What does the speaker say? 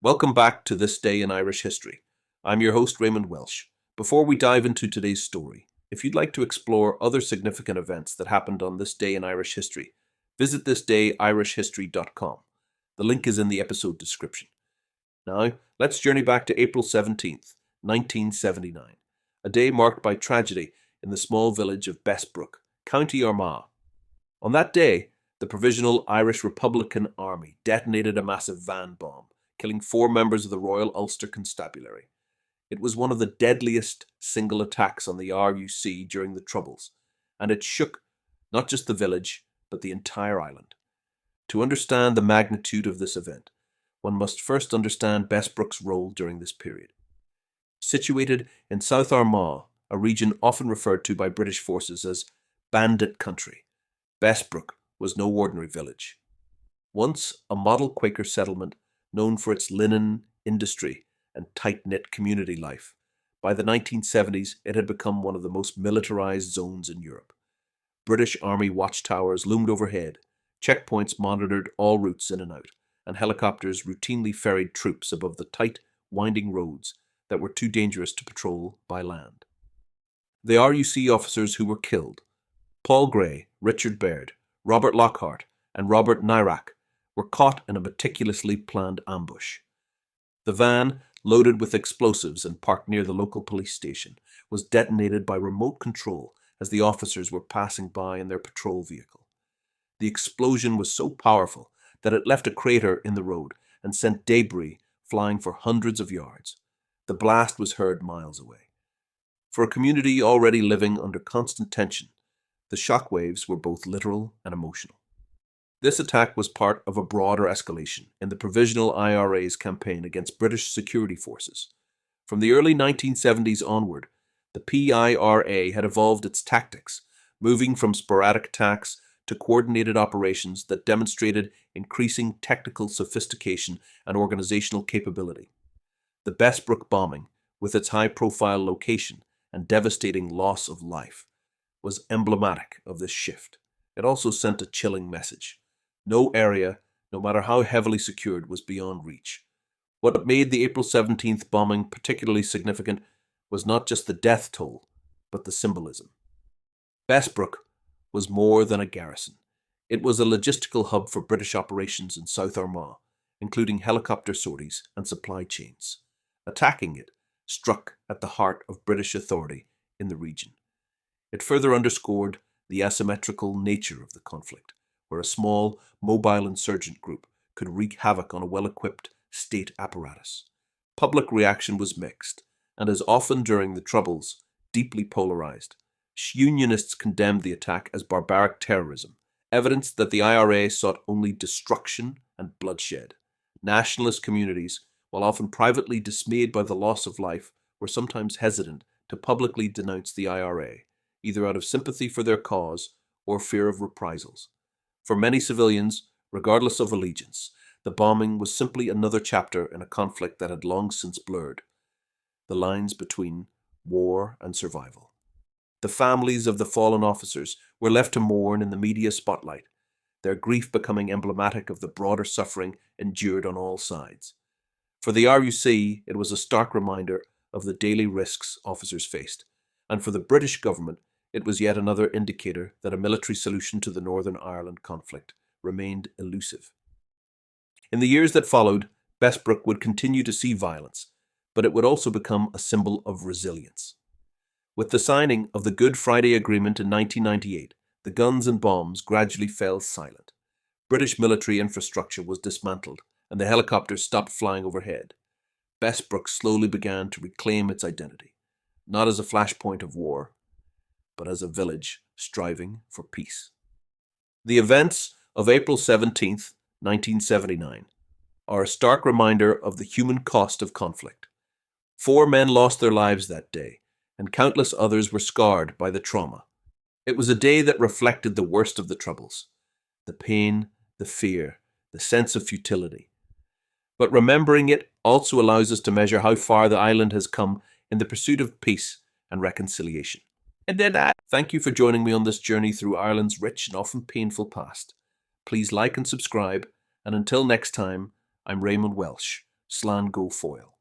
Welcome back to This Day in Irish History. I'm your host, Raymond Welsh. Before we dive into today's story, if you'd like to explore other significant events that happened on this day in Irish history, visit thisdayirishhistory.com. The link is in the episode description. Now, let's journey back to April 17th, 1979, a day marked by tragedy in the small village of Bessbrook, County Armagh. On that day, the Provisional Irish Republican Army detonated a massive van bomb, killing 4 members of the Royal Ulster Constabulary. It was one of the deadliest single attacks on the RUC during the Troubles, and it shook not just the village, but the entire island. To understand the magnitude of this event, one must first understand Besbrook's role during this period. Situated in South Armagh, a region often referred to by British forces as bandit country, Besbrook was no ordinary village. Once a model Quaker settlement known for its linen industry and tight-knit community life, by the 1970s it had become one of the most militarized zones in Europe. British Army watchtowers loomed overhead, checkpoints monitored all routes in and out, and helicopters routinely ferried troops above the tight, winding roads that were too dangerous to patrol by land. The RUC officers who were killed, Paul Gray, Richard Baird, Robert Lockhart, and Robert Nyrak, were caught in a meticulously planned ambush. The van, loaded with explosives and parked near the local police station, was detonated by remote control as the officers were passing by in their patrol vehicle. The explosion was so powerful that it left a crater in the road and sent debris flying for hundreds of yards. The blast was heard miles away. For a community already living under constant tension, the shockwaves were both literal and emotional. This attack was part of a broader escalation in the Provisional IRA's campaign against British security forces. From the early 1970s onward, the PIRA had evolved its tactics, moving from sporadic attacks to coordinated operations that demonstrated increasing technical sophistication and organizational capability. The Besbrook bombing, with its high-profile location and devastating loss of life, was emblematic of this shift. It also sent a chilling message. No area, no matter how heavily secured, was beyond reach. What made the April 17th bombing particularly significant was not just the death toll, but the symbolism. Besbrook was more than a garrison. It was a logistical hub for British operations in South Armagh, including helicopter sorties and supply chains. Attacking it struck at the heart of British authority in the region. It further underscored the asymmetrical nature of the conflict, where a small, mobile insurgent group could wreak havoc on a well-equipped state apparatus. Public reaction was mixed, and as often during the Troubles, deeply polarized. Unionists condemned the attack as barbaric terrorism, evidence that the IRA sought only destruction and bloodshed. Nationalist communities, while often privately dismayed by the loss of life, were sometimes hesitant to publicly denounce the IRA, either out of sympathy for their cause or fear of reprisals. For many civilians, regardless of allegiance, the bombing was simply another chapter in a conflict that had long since blurred the lines between war and survival. The families of the fallen officers were left to mourn in the media spotlight, their grief becoming emblematic of the broader suffering endured on all sides. For the RUC, it was a stark reminder of the daily risks officers faced, and for the British government, it was yet another indicator that a military solution to the Northern Ireland conflict remained elusive. In the years that followed, Besbrook would continue to see violence, but it would also become a symbol of resilience. With the signing of the Good Friday Agreement in 1998, the guns and bombs gradually fell silent. British military infrastructure was dismantled, and the helicopters stopped flying overhead. Besbrook slowly began to reclaim its identity, not as a flashpoint of war, but as a village striving for peace. The events of April 17th, 1979, are a stark reminder of the human cost of conflict. 4 men lost their lives that day, and countless others were scarred by the trauma. It was a day that reflected the worst of the Troubles, the pain, the fear, the sense of futility. But remembering it also allows us to measure how far the island has come in the pursuit of peace and reconciliation. And then thank you for joining me on this journey through Ireland's rich and often painful past. Please like and subscribe, and until next time, I'm Raymond Welsh, Slán go foil.